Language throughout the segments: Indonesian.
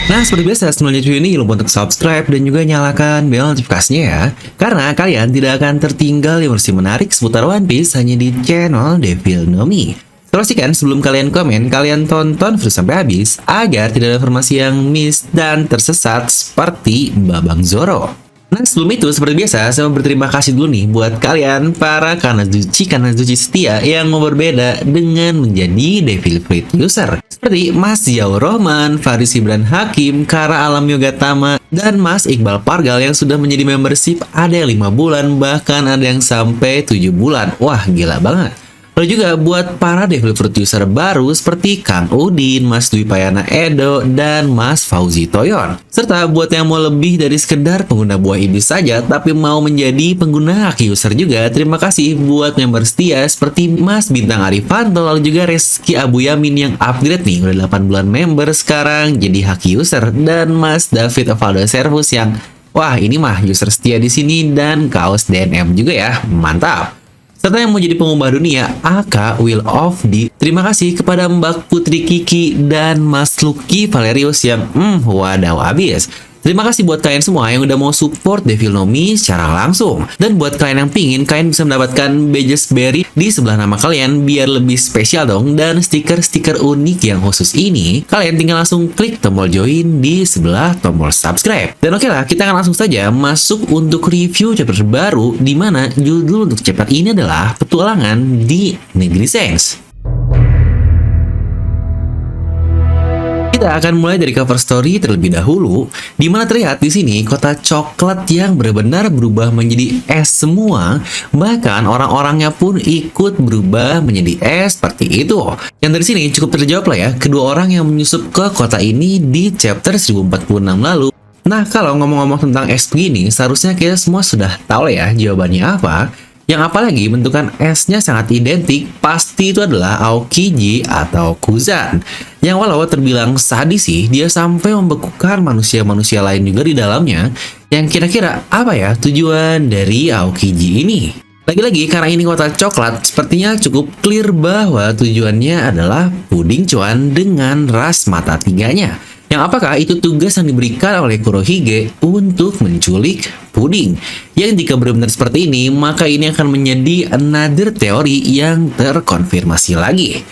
Nah, seperti biasa, sebelum lanjut video ini, lupa untuk subscribe dan juga nyalakan bel notifikasinya ya. Karena kalian tidak akan tertinggal informasi menarik seputar One Piece hanya di channel Devil Nomi. Pastikan sebelum kalian komen, kalian tonton video sampai habis agar tidak ada informasi yang miss dan tersesat seperti Babang Zoro. Nah, sebelum itu, seperti biasa, saya mau berterima kasih dulu nih buat kalian para Kanazuchi setia yang mau berbeda dengan menjadi Devil Fruit user. Seperti Mas Ziaul Rohman, Faris Ibran Hakim, Kara Alam Yogatama, dan Mas Iqbal Pargal yang sudah menjadi membership ada yang 5 bulan, bahkan ada yang sampai 7 bulan. Wah, gila banget. Lalu juga buat para Devil Fruit user baru seperti Kang Udin, Mas Dwi Payana Edo, dan Mas Fauzi Toyon. Serta buat yang mau lebih dari sekedar pengguna buah iblis saja, tapi mau menjadi pengguna haki user juga, terima kasih buat member setia seperti Mas Bintang Arifanto, lalu juga Reski Abu Yamin yang upgrade nih, udah 8 bulan member sekarang jadi haki user, dan Mas David Ovaldo Servus yang, wah ini mah user setia di sini dan kaos DNM juga ya, mantap. Serta yang mau jadi pengubah dunia, AK Will of D. Terima kasih kepada Mbak Putri Kiki dan Mas Lucky Valerius yang wadaw abis. Terima kasih buat kalian semua yang udah mau support Devil Nomi secara langsung. Dan buat kalian yang pingin, kalian bisa mendapatkan badges berry di sebelah nama kalian biar lebih spesial dong. Dan stiker-stiker unik yang khusus ini, kalian tinggal langsung klik tombol join di sebelah tombol subscribe. Dan oke lah, kita akan langsung saja masuk untuk review chapter terbaru, di mana judul untuk chapter ini adalah Petualangan di Negeri Sengs. Kita akan mulai dari cover story terlebih dahulu, di mana terlihat di sini kota coklat yang benar-benar berubah menjadi es semua, bahkan orang-orangnya pun ikut berubah menjadi es seperti itu. Yang dari sini cukup terjawab lah ya, kedua orang yang menyusup ke kota ini di chapter 1046 lalu. Nah, kalau ngomong-ngomong tentang es begini, seharusnya kita semua sudah tahu lah ya jawabannya apa. Yang apalagi bentukan esnya sangat identik, pasti itu adalah Aokiji atau Kuzan. Yang walau terbilang sadis sih, dia sampai membekukan manusia-manusia lain juga di dalamnya. Yang kira-kira apa ya tujuan dari Aokiji ini? Lagi-lagi karena ini kota coklat, sepertinya cukup clear bahwa tujuannya adalah puding cuan dengan ras mata tiganya. Yang apakah itu tugas yang diberikan oleh Kurohige untuk menculik puding? Yang jika benar-benar seperti ini, maka ini akan menjadi another teori yang terkonfirmasi lagi.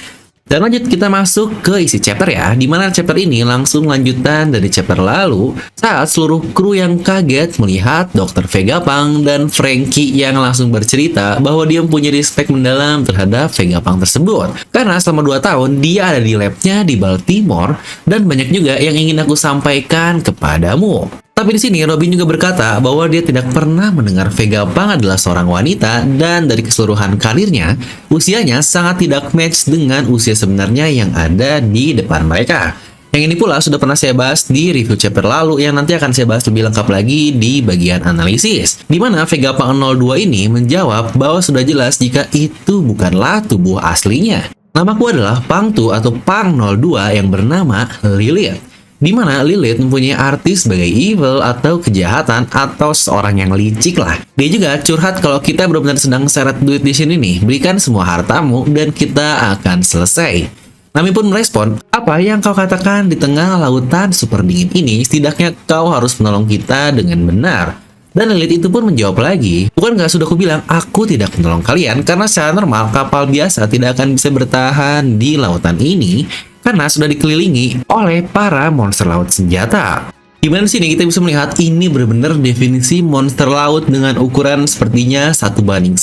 Dan lanjut kita masuk ke isi chapter ya, dimana chapter ini langsung lanjutan dari chapter lalu saat seluruh kru yang kaget melihat Dr. Vegapunk dan Franky yang langsung bercerita bahwa dia punya respect mendalam terhadap Vegapunk tersebut. Karena selama 2 tahun dia ada di labnya di Baltimore dan banyak juga yang ingin aku sampaikan kepadamu. Tapi di sini Robin juga berkata bahwa dia tidak pernah mendengar Vegapunk adalah seorang wanita dan dari keseluruhan karirnya, usianya sangat tidak match dengan usia sebenarnya yang ada di depan mereka. Yang ini pula sudah pernah saya bahas di review chapter lalu yang nanti akan saya bahas lebih lengkap lagi di bagian analisis. Di mana Vegapunk 02 ini menjawab bahwa sudah jelas jika itu bukanlah tubuh aslinya. Namaku adalah Pangtu atau Pang 02 yang bernama Lilith. Di mana Lilith mempunyai arti sebagai evil atau kejahatan atau seorang yang licik lah. Dia juga curhat kalau kita benar-benar sedang seret duit di sini nih, berikan semua hartamu dan kita akan selesai. Nami pun merespon, apa yang kau katakan di tengah lautan super dingin ini, setidaknya kau harus menolong kita dengan benar. Dan Lilith itu pun menjawab lagi, bukan nggak sudah kubilang aku tidak menolong kalian karena secara normal kapal biasa tidak akan bisa bertahan di lautan ini karena sudah dikelilingi oleh para monster laut senjata. Dimana sini kita bisa melihat ini benar-benar definisi monster laut dengan ukuran sepertinya 1:1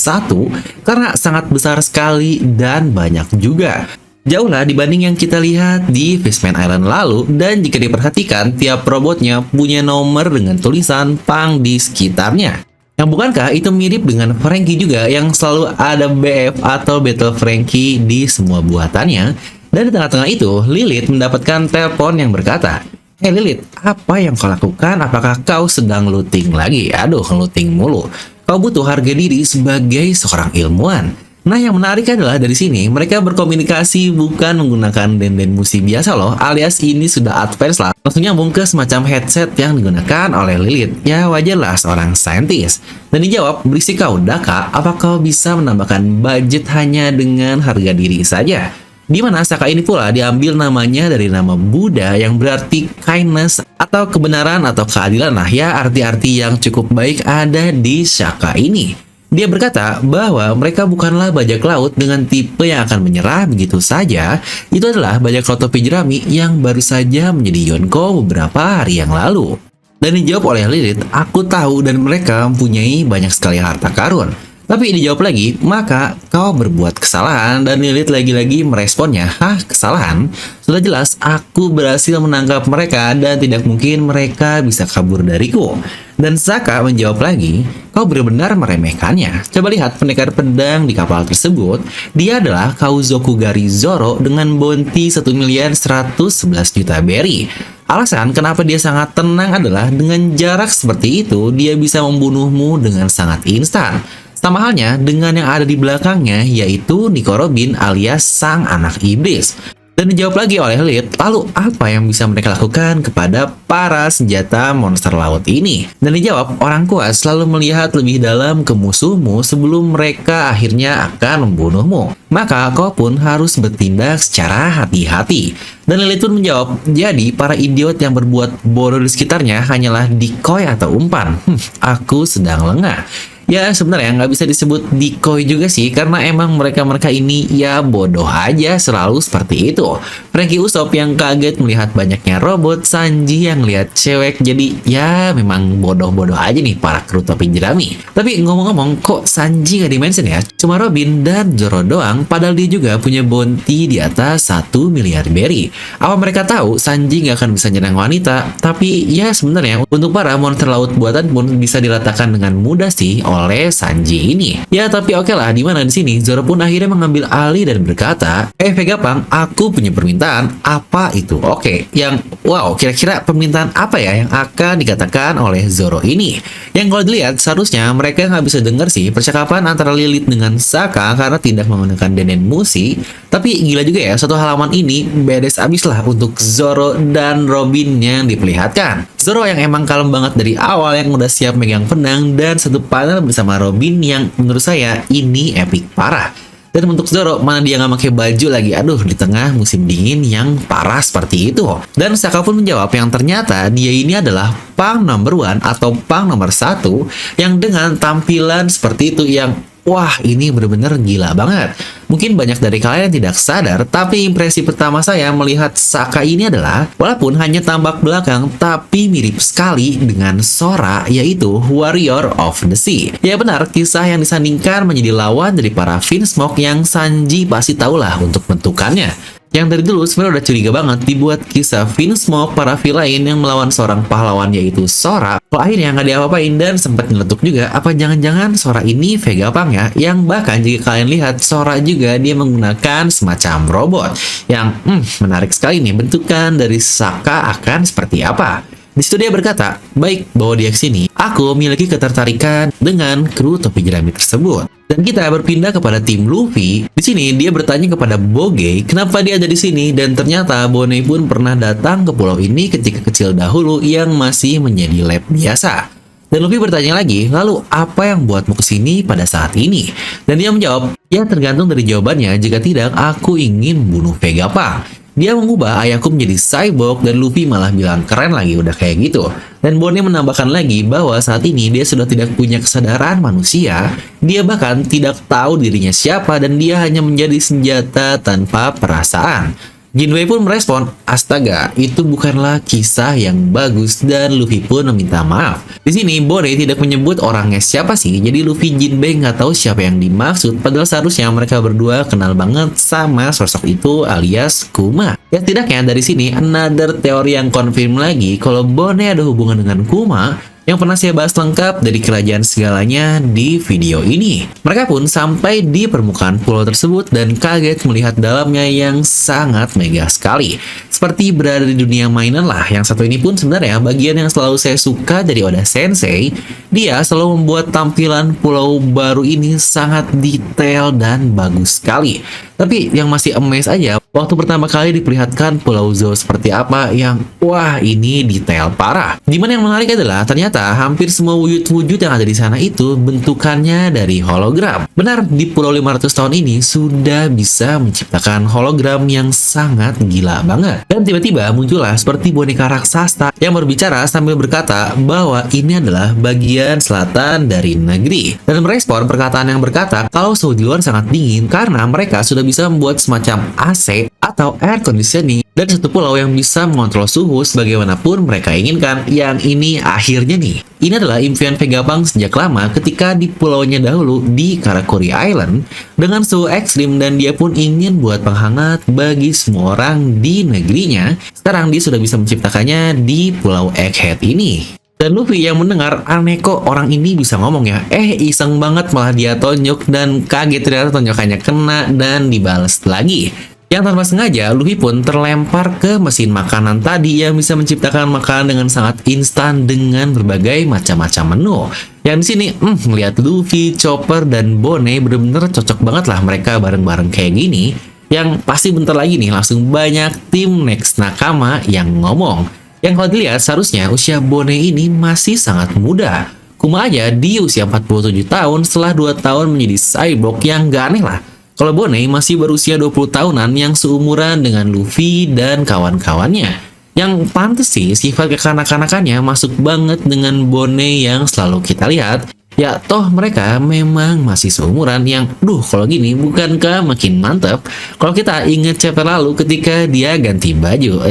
karena sangat besar sekali dan banyak juga. Jauh lah dibanding yang kita lihat di Fishman Island lalu, dan jika diperhatikan tiap robotnya punya nomor dengan tulisan Pang di sekitarnya. Yang bukankah itu mirip dengan Franky juga yang selalu ada BF atau Battle Franky di semua buatannya. Dan di tengah-tengah itu, Lilith mendapatkan telepon yang berkata, "Hey Lilith, apa yang kau lakukan? Apakah kau sedang looting lagi?" Aduh, looting mulu. Kau butuh harga diri sebagai seorang ilmuwan. Nah, yang menarik adalah dari sini, mereka berkomunikasi bukan menggunakan denden musi biasa loh, alias ini sudah advance lah. Langsung nyambung ke semacam headset yang digunakan oleh Lilith. Ya, wajarlah seorang saintis. Dan dijawab, "Berisik kau, Daka, apa kau bisa menambahkan budget hanya dengan harga diri saja?" Di mana Saka ini pula diambil namanya dari nama Buddha yang berarti kindness atau kebenaran atau keadilan lah ya, arti-arti yang cukup baik ada di Saka ini. Dia berkata bahwa mereka bukanlah bajak laut dengan tipe yang akan menyerah begitu saja. Itu adalah bajak laut topi jerami yang baru saja menjadi Yonko beberapa hari yang lalu. Dan dijawab oleh Lilith, aku tahu dan mereka mempunyai banyak sekali harta karun. Tapi dijawab lagi, maka kau berbuat kesalahan, dan Lilith lagi-lagi meresponnya, hah, kesalahan? Sudah jelas aku berhasil menangkap mereka dan tidak mungkin mereka bisa kabur dariku. Dan Saka menjawab lagi, kau benar-benar meremehkannya. Coba lihat pendekar pedang di kapal tersebut, dia adalah Kauzokugari Zoro dengan bounty 1.111.000.000 berry. Alasan kenapa dia sangat tenang adalah dengan jarak seperti itu, dia bisa membunuhmu dengan sangat instan. Sama halnya dengan yang ada di belakangnya, yaitu Nico Robin alias sang anak iblis. Dan dijawab lagi oleh Lilith, lalu apa yang bisa mereka lakukan kepada para senjata monster laut ini? Dan dijawab, orang kuat selalu melihat lebih dalam ke musuhmu sebelum mereka akhirnya akan membunuhmu. Maka kau pun harus bertindak secara hati-hati. Dan Lilith pun menjawab, jadi para idiot yang berbuat bodoh di sekitarnya hanyalah decoy atau umpan. Aku sedang lengah. Ya sebenarnya nggak bisa disebut decoy juga sih, karena emang mereka-mereka ini ya bodoh aja, selalu seperti itu. Franky Usopp yang kaget melihat banyaknya robot, Sanji yang lihat cewek, jadi ya memang bodoh-bodoh aja nih para kru topi jerami. Tapi ngomong-ngomong, kok Sanji nggak dimention ya? Cuma Robin dan Zoro doang, padahal dia juga punya bounty di atas 1 miliar berry. Apa mereka tahu Sanji nggak akan bisa nyerang wanita? Tapi ya sebenarnya untuk para monster laut buatan pun bisa diratakan dengan mudah sih oleh Sanji ini. Ya tapi oke lah, dimana di sini Zoro pun akhirnya mengambil alih dan berkata, Vegapunk, aku punya permintaan. Apa itu? Oke, yang wow, kira-kira permintaan apa ya yang akan dikatakan oleh Zoro ini? Yang kalau dilihat seharusnya mereka nggak bisa dengar sih percakapan antara Lilith dengan Saka karena tidak menggunakan Denen Mushi. Tapi gila juga ya, satu halaman ini beres abis lah untuk Zoro dan Robin yang diperlihatkan. Zoro yang emang kalem banget dari awal, yang udah siap megang pedang, dan satu panel bersama Robin yang menurut saya ini epic parah. Dan untuk Zoro, mana dia nggak pakai baju lagi, aduh, di tengah musim dingin yang parah seperti itu. Dan Saka pun menjawab yang ternyata dia ini adalah Pang number 1 atau Pang nomor 1 yang dengan tampilan seperti itu yang wah, ini benar-benar gila banget. Mungkin banyak dari kalian yang tidak sadar, tapi impresi pertama saya melihat Saka ini adalah, walaupun hanya tampak belakang, tapi mirip sekali dengan Sora, yaitu Warrior of the Sea. Ya benar, kisah yang disandingkan menjadi lawan dari para Vinsmoke yang Sanji pasti tahulah untuk bentukannya. Yang dari dulu sebenarnya udah curiga banget dibuat kisah Vinsmoke para villain yang melawan seorang pahlawan yaitu Sora. Kalau akhirnya nggak diapa-apain dan sempat nyeletuk juga, apa jangan-jangan Sora ini Vegapunk ya? Yang bahkan jika kalian lihat Sora juga dia menggunakan semacam robot. Yang menarik sekali nih, bentukan dari Saka akan seperti apa? Di situ dia berkata, baik, bawa dia ke sini. Aku memiliki ketertarikan dengan kru topi jerami tersebut. Dan kita berpindah kepada tim Luffy. Di sini dia bertanya kepada Bogey kenapa dia ada di sini, dan ternyata Bonnie pun pernah datang ke pulau ini ketika kecil dahulu yang masih menjadi lab biasa. Dan Luffy bertanya lagi, lalu apa yang buatmu kesini pada saat ini? Dan dia menjawab, ya tergantung dari jawabannya, jika tidak aku ingin membunuh Vegapunk. Dia mengubah ayahku menjadi cyborg, dan Luffy malah bilang keren lagi udah kayak gitu. Dan Bonnie menambahkan lagi bahwa saat ini dia sudah tidak punya kesadaran manusia. Dia bahkan tidak tahu dirinya siapa dan dia hanya menjadi senjata tanpa perasaan. Jinwei pun merespon, astaga, itu bukanlah kisah yang bagus, dan Luffy pun meminta maaf. Di sini Bonnie tidak menyebut orangnya siapa sih, jadi Luffy Jinbei nggak tahu siapa yang dimaksud, padahal seharusnya mereka berdua kenal banget sama sosok itu alias Kuma. Ya tidaknya dari sini another teori yang confirm lagi kalau Bonnie ada hubungan dengan Kuma, yang pernah saya bahas lengkap dari kerajaan segalanya di video ini. Mereka pun sampai di permukaan pulau tersebut dan kaget melihat dalamnya yang sangat megah sekali. Seperti berada di dunia mainan lah. Yang satu ini pun sebenarnya bagian yang selalu saya suka dari Oda Sensei. Dia selalu membuat tampilan pulau baru ini sangat detail dan bagus sekali. Tapi yang masih amazed aja, Waktu pertama kali diperlihatkan Pulau Zou seperti apa yang, wah ini detail parah. Dimana yang menarik adalah ternyata hampir semua wujud-wujud yang ada di sana itu bentukannya dari hologram. Benar, di Pulau 500 tahun ini sudah bisa menciptakan hologram yang sangat gila banget. Dan tiba-tiba muncullah seperti boneka raksasa yang berbicara sambil berkata bahwa ini adalah bagian selatan dari negeri. Dan merespon perkataan yang berkata kalau suhu di luar sangat dingin karena mereka sudah bisa membuat semacam AC atau air conditioning dan satu pulau yang bisa mengontrol suhu sebagaimanapun mereka inginkan. Yang ini akhirnya nih, ini adalah impian Vegapunk sejak lama ketika di pulaunya dahulu di Karakuri Island dengan suhu ekstrim, dan dia pun ingin buat penghangat bagi semua orang di negerinya. Sekarang dia sudah bisa menciptakannya di Pulau Egghead ini. Dan Luffy yang mendengar, aneh kok orang ini bisa ngomong ya. Iseng banget malah dia tonjok dan kaget ternyata tonjokannya kena dan dibales lagi. Yang tanpa sengaja, Luffy pun terlempar ke mesin makanan tadi yang bisa menciptakan makanan dengan sangat instan dengan berbagai macam-macam menu. Yang di sini, melihat Luffy, Chopper, dan Bonnie bener-bener cocok banget lah mereka bareng-bareng kayak gini. Yang pasti bentar lagi nih langsung banyak tim Next Nakama yang ngomong. Yang kalau dilihat seharusnya usia Bonnie ini masih sangat muda. Kuma aja di usia 47 tahun setelah 2 tahun menjadi cyborg, yang gak aneh lah kalau Bonnie masih berusia 20 tahunan yang seumuran dengan Luffy dan kawan-kawannya. Yang pantas sih sifat kekanak-kanakannya masuk banget dengan Bonnie yang selalu kita lihat. Ya toh mereka memang masih seumuran, yang kalau gini bukankah makin mantap kalau kita inget chapter lalu ketika dia ganti baju.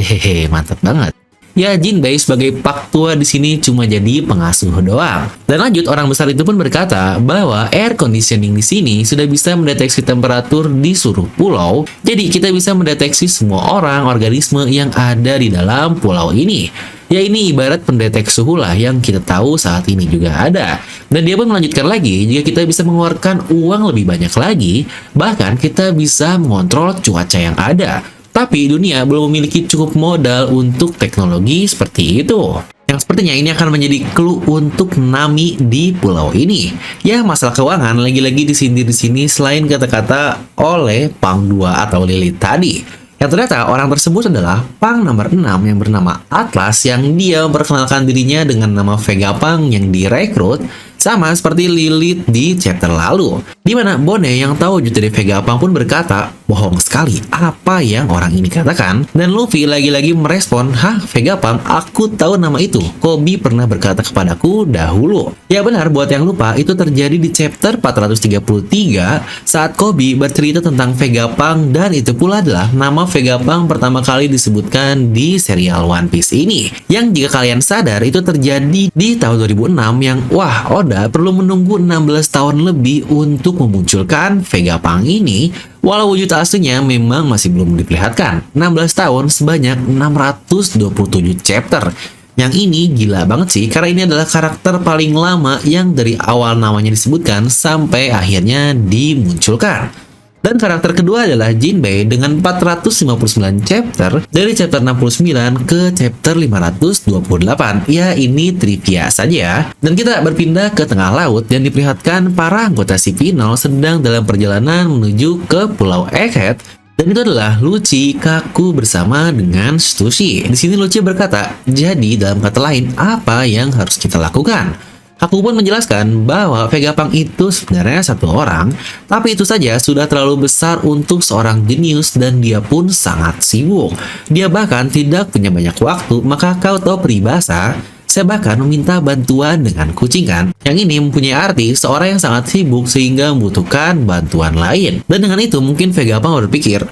Mantap banget. Ya, Jinbei sebagai pak tua di sini cuma jadi pengasuh doang. Dan lanjut, orang besar itu pun berkata bahwa air conditioning di sini sudah bisa mendeteksi temperatur di seluruh pulau. Jadi kita bisa mendeteksi semua orang, organisme yang ada di dalam pulau ini. Ya, ini ibarat pendeteksi suhu lah yang kita tahu saat ini juga ada. Dan dia pun melanjutkan lagi, jika kita bisa mengeluarkan uang lebih banyak lagi, bahkan kita bisa mengontrol cuaca yang ada. Tapi dunia belum memiliki cukup modal untuk teknologi seperti itu. Yang sepertinya ini akan menjadi clue untuk Nami di pulau ini. Ya, masalah keuangan lagi-lagi disindir di sini selain kata-kata oleh Pang 2 atau Lilith tadi. Yang ternyata orang tersebut adalah Pang nomor 6 yang bernama Atlas, yang dia memperkenalkan dirinya dengan nama Vegapunk yang direkrut, sama seperti Lilith di chapter lalu. Dimana Bonnie yang tahu wujud dari Vegapunk pun berkata, bohong sekali apa yang orang ini katakan. Dan Luffy lagi-lagi merespon, Vegapunk, aku tahu nama itu. Koby pernah berkata kepadaku dahulu. Ya benar, buat yang lupa, itu terjadi di chapter 433 saat Koby bercerita tentang Vegapunk, dan itu pula adalah nama Vegapunk pertama kali disebutkan di serial One Piece ini. Yang jika kalian sadar itu terjadi di tahun 2006 yang Oda perlu menunggu 16 tahun lebih untuk memunculkan Vegapunk ini, walau wujud aslinya memang masih belum diperlihatkan. 16 tahun sebanyak 627 chapter. Yang ini gila banget sih, karena ini adalah karakter paling lama yang dari awal namanya disebutkan sampai akhirnya dimunculkan. Dan karakter kedua adalah Jinbei dengan 459 chapter dari chapter 69 ke chapter 528. Ya, ini trivia saja. Dan kita berpindah ke tengah laut dan diperlihatkan para anggota CP0 sedang dalam perjalanan menuju ke Pulau Egghead. Dan itu adalah Lucci, Kaku bersama dengan Stussy. Di sini Lucci berkata, jadi dalam kata lain, apa yang harus kita lakukan? Aku pun menjelaskan bahwa Vegapunk itu sebenarnya satu orang, tapi itu saja sudah terlalu besar untuk seorang jenius dan dia pun sangat sibuk. Dia bahkan tidak punya banyak waktu, maka kau tahu peribahasa, saya bahkan meminta bantuan dengan kucing kan? Yang ini mempunyai arti seorang yang sangat sibuk sehingga membutuhkan bantuan lain. Dan dengan itu mungkin Vegapunk berpikir,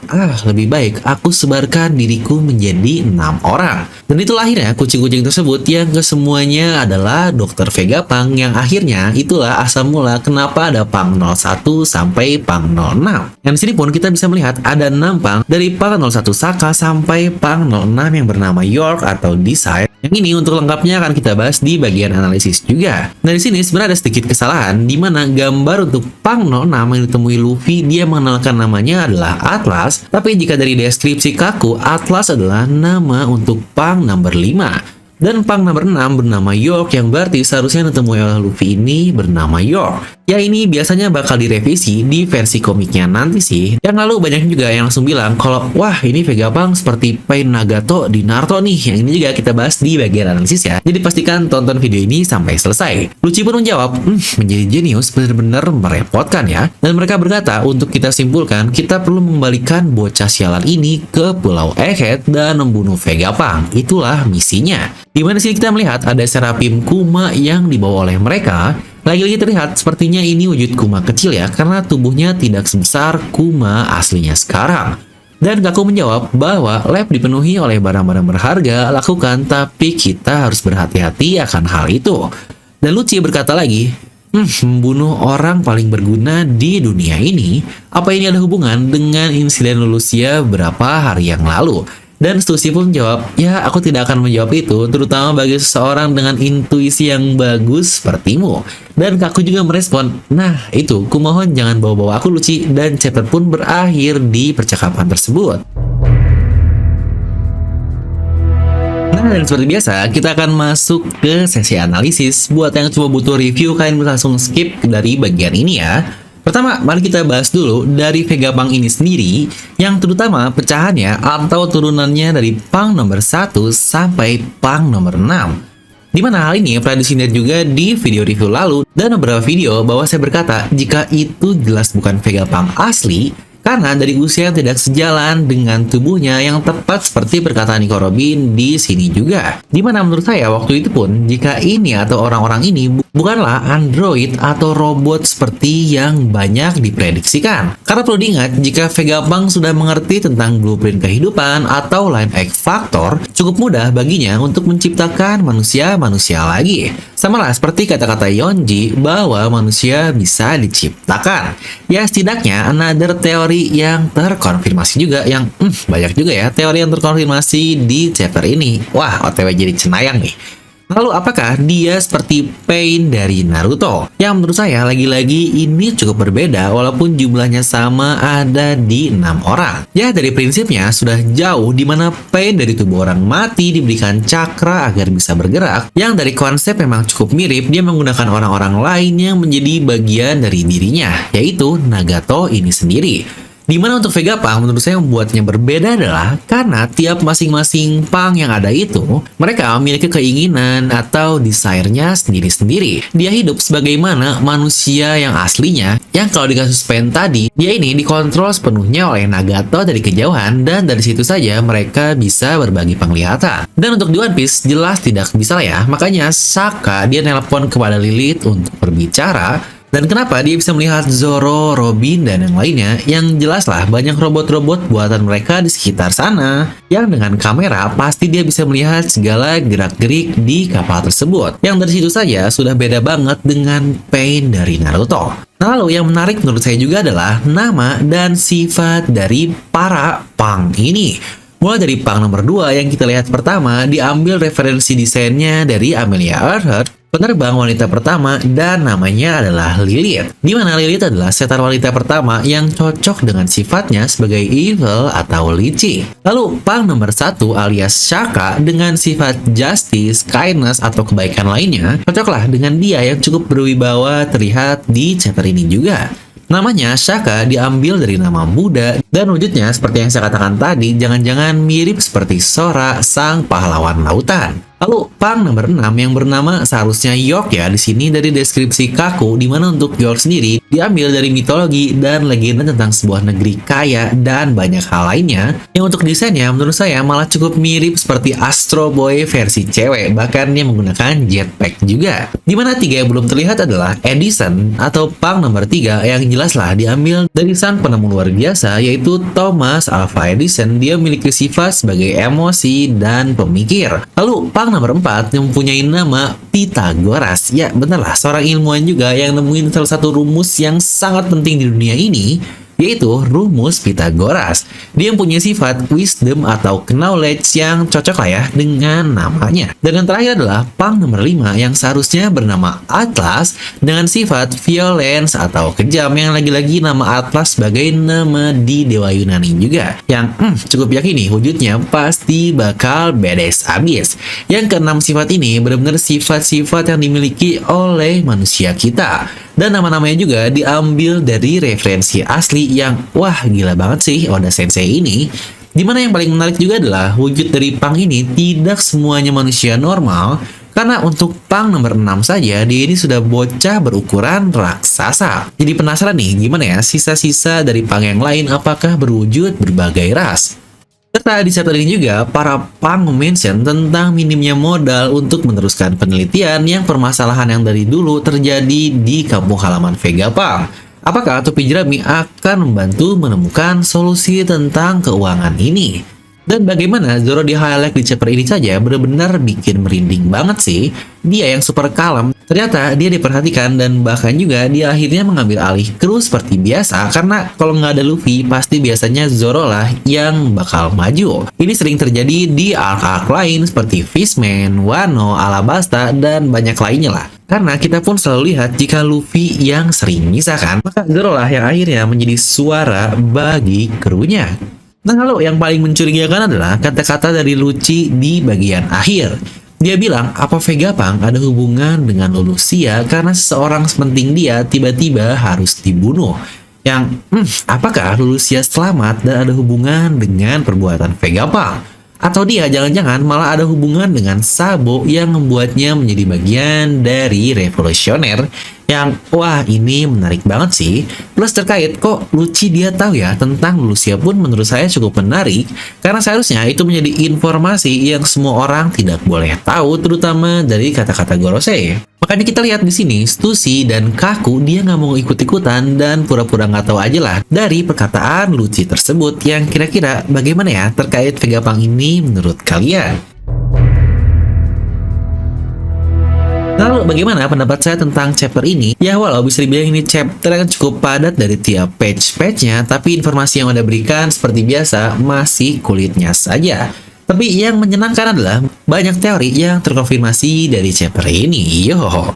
lebih baik aku sebarkan diriku menjadi 6 orang. Dan itulah akhirnya kucing-kucing tersebut yang kesemuanya adalah Dr. Vegapunk, yang akhirnya itulah asal mula kenapa ada Pang 01 sampai Pang 06. Dan di sini pun kita bisa melihat ada 6 Pang, dari Pang 01 Saka sampai Pang 06 yang bernama York atau Desire. Yang ini untuk lengkapnya akan kita bahas di bagian analisis juga. Nah, di sini sebenarnya ada sedikit kesalahan di mana gambar untuk Pang 06 yang ditemui Luffy dia mengenalkan namanya adalah Atlas, tapi jika dari deskripsi Kaku, Atlas adalah nama untuk Pang number 5. Dan Pang nomor 6 bernama York, yang berarti seharusnya ditemui oleh Luffy ini bernama York. Ya ini biasanya bakal direvisi di versi komiknya nanti sih. Yang lalu banyak juga yang langsung bilang kalau wah ini Vegapunk seperti Pain Nagato di Naruto nih. Yang ini juga kita bahas di bagian analisis ya. Jadi pastikan tonton video ini sampai selesai. Lucci pun menjawab, menjadi jenius benar-benar merepotkan ya. Dan mereka berkata untuk kita simpulkan kita perlu mengembalikan bocah sialan ini ke Pulau Egghead dan membunuh Vegapunk. Itulah misinya. Di mana sini kita melihat ada Seraphim Kuma yang dibawa oleh mereka. Lagi-lagi terlihat sepertinya ini wujud Kuma kecil ya, karena tubuhnya tidak sebesar Kuma aslinya sekarang. Dan Kaku menjawab bahwa lab dipenuhi oleh barang-barang berharga, lakukan, tapi kita harus berhati-hati akan hal itu. Dan Lucci berkata lagi, membunuh orang paling berguna di dunia ini, apa ini ada hubungan dengan insiden Lucia beberapa hari yang lalu? Dan Stussy pun menjawab, ya aku tidak akan menjawab itu, terutama bagi seseorang dengan intuisi yang bagus sepertimu. Dan Kaku juga merespon, nah itu, kumohon jangan bawa-bawa aku Lucci, dan chapter pun berakhir di percakapan tersebut. Nah, dan seperti biasa, kita akan masuk ke sesi analisis. Buat yang cuma butuh review, kalian bisa langsung skip dari bagian ini ya. Pertama, mari kita bahas dulu dari Vegapunk ini sendiri, yang terutama pecahannya atau turunannya dari Punk nomor 1 sampai Punk nomor 6. Dimana hal ini pernah disindir juga di video review lalu dan beberapa video bahwa saya berkata jika itu jelas bukan Vegapunk asli, karena dari usia yang tidak sejalan dengan tubuhnya yang tepat seperti perkataan Nico Robin di sini juga. Dimana menurut saya waktu itu pun, jika ini atau orang-orang ini bukanlah android atau robot seperti yang banyak diprediksikan. Karena perlu diingat, jika Vegapunk sudah mengerti tentang blueprint kehidupan atau line X Factor, cukup mudah baginya untuk menciptakan manusia-manusia lagi. Sama lah seperti kata-kata Yonji bahwa manusia bisa diciptakan. Ya setidaknya another teori yang terkonfirmasi juga yang banyak juga ya teori yang terkonfirmasi di chapter ini. Wah, OTW jadi cenayang nih. Lalu apakah dia seperti Pain dari Naruto? Yang menurut saya lagi-lagi ini cukup berbeda walaupun jumlahnya sama ada di 6 orang. Ya dari prinsipnya sudah jauh di mana Pain dari tubuh orang mati diberikan cakra agar bisa bergerak. Yang dari konsep memang cukup mirip, dia menggunakan orang-orang lain yang menjadi bagian dari dirinya, yaitu Nagato ini sendiri. Dimana untuk Vegapunk menurut saya membuatnya berbeda adalah karena tiap masing-masing Punk yang ada itu mereka memiliki keinginan atau desire-nya sendiri-sendiri. Dia hidup sebagaimana manusia yang aslinya, yang kalau di kasus Pain tadi dia ini dikontrol sepenuhnya oleh Nagato dari kejauhan dan dari situ saja mereka bisa berbagi penglihatan. Dan untuk di One Piece jelas tidak bisa ya, makanya Saka dia nelpon kepada Lilith untuk berbicara. Dan kenapa dia bisa melihat Zoro, Robin, dan yang lainnya? Yang jelas lah banyak robot-robot buatan mereka di sekitar sana. Yang dengan kamera pasti dia bisa melihat segala gerak-gerik di kapal tersebut. Yang dari situ saja sudah beda banget dengan Pain dari Naruto. Lalu yang menarik menurut saya juga adalah nama dan sifat dari para Punk ini. Mulai dari Punk nomor 2 yang kita lihat pertama diambil referensi desainnya dari Amelia Earhart, penerbang wanita pertama, dan namanya adalah Lilith. Di mana Lilith adalah setan wanita pertama yang cocok dengan sifatnya sebagai evil atau licik. Lalu Punk nomor 1 alias Shaka dengan sifat justice, kindness, atau kebaikan lainnya, cocoklah dengan dia yang cukup berwibawa terlihat di chapter ini juga. Namanya Shaka diambil dari nama Buddha dan wujudnya seperti yang saya katakan tadi, jangan-jangan mirip seperti Sora, sang pahlawan lautan. Lalu Punk nomor 6 yang bernama seharusnya York ya, di sini dari deskripsi Kaku, di mana untuk York sendiri diambil dari mitologi dan legenda tentang sebuah negeri kaya dan banyak hal lainnya. Yang untuk desainnya menurut saya malah cukup mirip seperti Astro Boy versi cewek, bahkan dia menggunakan jetpack juga. Di mana 3 yang belum terlihat adalah Edison atau Punk nomor 3 yang jelaslah diambil dari sang penemu luar biasa yaitu Thomas Alva Edison. Dia memiliki sifat sebagai emosi dan pemikir. Lalu Punk nomor 4 yang mempunyai nama Pythagoras. Ya benarlah, seorang ilmuwan juga yang nemuin salah satu rumus yang sangat penting di dunia ini. yaitu rumus Pythagoras. Dia punya sifat wisdom atau knowledge yang cocok lah ya dengan namanya. Dan yang terakhir adalah pang nomor 5 yang seharusnya bernama Atlas dengan sifat violence atau kejam, yang lagi-lagi nama Atlas sebagai nama di Dewa Yunani juga. Yang cukup yakin nih wujudnya pasti bakal badass abis. Yang keenam sifat ini benar-benar sifat-sifat yang dimiliki oleh manusia kita. Dan nama-namanya juga diambil dari referensi asli yang wah gila banget sih Oda Sensei ini. Dimana yang paling menarik juga adalah wujud dari Pang ini tidak semuanya manusia normal. Karena untuk Pang nomor 6 saja, dia ini sudah bocah berukuran raksasa. Jadi penasaran nih gimana ya sisa-sisa dari Pang yang lain apakah berwujud berbagai ras. Serta di chapter ini juga, para Pang mention tentang minimnya modal untuk meneruskan penelitian yang permasalahan yang dari dulu terjadi di kampung halaman Vegapunk. Apakah topi jerami akan membantu menemukan solusi tentang keuangan ini? Dan bagaimana Zoro di highlight di chapter ini saja benar-benar bikin merinding banget sih. Dia yang super kalem, ternyata dia diperhatikan dan bahkan juga dia akhirnya mengambil alih kru seperti biasa. Karena kalau nggak ada Luffy, pasti biasanya Zoro lah yang bakal maju. Ini sering terjadi di arc-arc lain seperti Fishman, Wano, Alabasta, dan banyak lainnya lah. Karena kita pun selalu lihat jika Luffy yang sering misalkan, maka Zoro lah yang akhirnya menjadi suara bagi krunya. Nah, lalu yang paling mencurigakan adalah kata-kata dari Lucci di bagian akhir. Dia bilang, apa Vegapunk ada hubungan dengan Lulusia karena seseorang sepenting dia tiba-tiba harus dibunuh. Yang, apakah Lulusia selamat dan ada hubungan dengan perbuatan Vegapunk? Atau dia jangan-jangan malah ada hubungan dengan Sabo yang membuatnya menjadi bagian dari revolusioner. Yang, wah ini menarik banget sih. Plus terkait kok Lucci dia tahu ya tentang Lulusia pun menurut saya cukup menarik. Karena seharusnya itu menjadi informasi yang semua orang tidak boleh tahu, terutama dari kata-kata Gorosei. Makanya kita lihat di sini, Stussy dan Kaku dia nggak mau ikut-ikutan dan pura-pura nggak tahu aja lah dari perkataan Lucci tersebut. Yang kira-kira bagaimana ya terkait Vegapunk ini menurut kalian? Lalu bagaimana pendapat saya tentang chapter ini? Ya walau bisa dibilang ini chapter yang cukup padat dari tiap page-nya, tapi informasi yang Oda berikan seperti biasa masih kulitnya saja. Tapi yang menyenangkan adalah banyak teori yang terkonfirmasi dari chapter ini.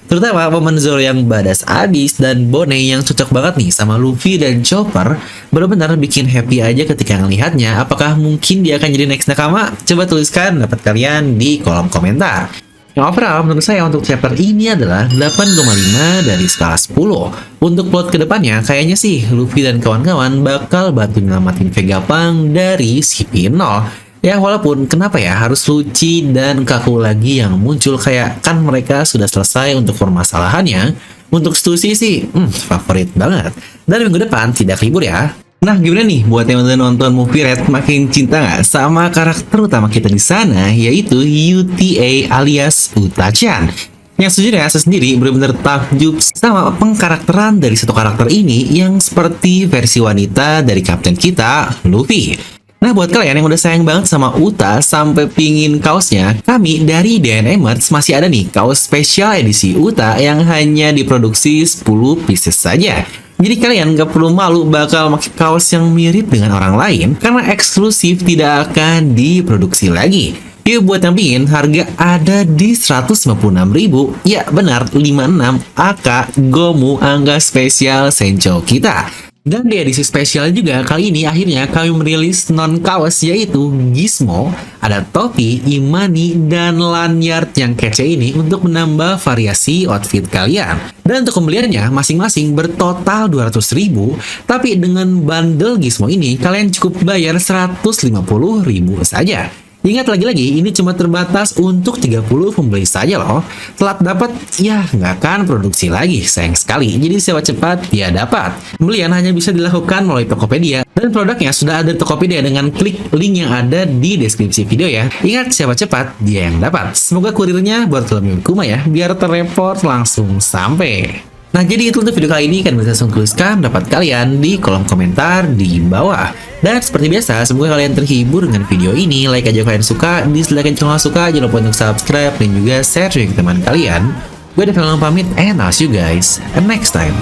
Terutama momen Zoro yang badass abis dan Bone yang cocok banget nih sama Luffy dan Chopper. Benar-benar bikin happy aja ketika ngelihatnya. Apakah mungkin dia akan jadi next nakama? Coba tuliskan pendapat kalian di kolom komentar. Yang overall menurut saya untuk chapter ini adalah 8,5 dari skala 10. Untuk plot kedepannya kayaknya sih Luffy dan kawan-kawan bakal bantu nyelamatin Vegapunk dari si Pino. Ya walaupun kenapa ya harus Lucci dan Kaku lagi yang muncul, kayak kan mereka sudah selesai untuk permasalahannya. Untuk Stussy sih favorit banget. Dan minggu depan tidak libur ya. Nah, gimana nih buat yang udah nonton movie Red, makin cinta nggak sama karakter utama kita di sana, yaitu UTA alias Uta-chan. Yang sejujurnya saya sendiri benar-benar takjub sama pengkarakteran dari satu karakter ini yang seperti versi wanita dari kapten kita, Luffy. Nah, buat kalian yang udah sayang banget sama Uta sampai pingin kaosnya, kami dari DNA Merch masih ada nih kaos spesial edisi Uta yang hanya diproduksi 10 pieces saja. Jadi kalian gak perlu malu bakal pakai kaos yang mirip dengan orang lain karena eksklusif tidak akan diproduksi lagi. Yuk buat yang pingin, harga ada di 156.000. Ya benar, 56 AK Gomu angka spesial Sencho kita. Dan di edisi spesial juga kali ini akhirnya kami merilis non kaos yaitu Gizmo, ada topi, imani, dan lanyard yang kece ini untuk menambah variasi outfit kalian. Dan untuk pembeliannya masing-masing bertotal 200.000, tapi dengan bundle Gizmo ini kalian cukup bayar 150.000 saja. Ingat lagi-lagi, ini cuma terbatas untuk 30 pembeli saja loh. Telat dapat, ya nggak akan produksi lagi, sayang sekali. Jadi sewa cepat, dia dapat. Pembelian hanya bisa dilakukan melalui Tokopedia. Dan produknya sudah ada di Tokopedia dengan klik link yang ada di deskripsi video ya. Ingat, sewa cepat, dia yang dapat. Semoga kurirnya buat kalian Kuma ya, biar terreport langsung sampai. Nah, jadi itu untuk video kali ini. Kalian bisa langsung tuliskan pendapat kalian di kolom komentar di bawah. Dan seperti biasa, semoga kalian terhibur dengan video ini. Like aja kalian suka, dislike aja kalau suka, jangan lupa untuk subscribe dan juga share ke teman kalian. Gue Devil pamit, and I'll see you guys next time.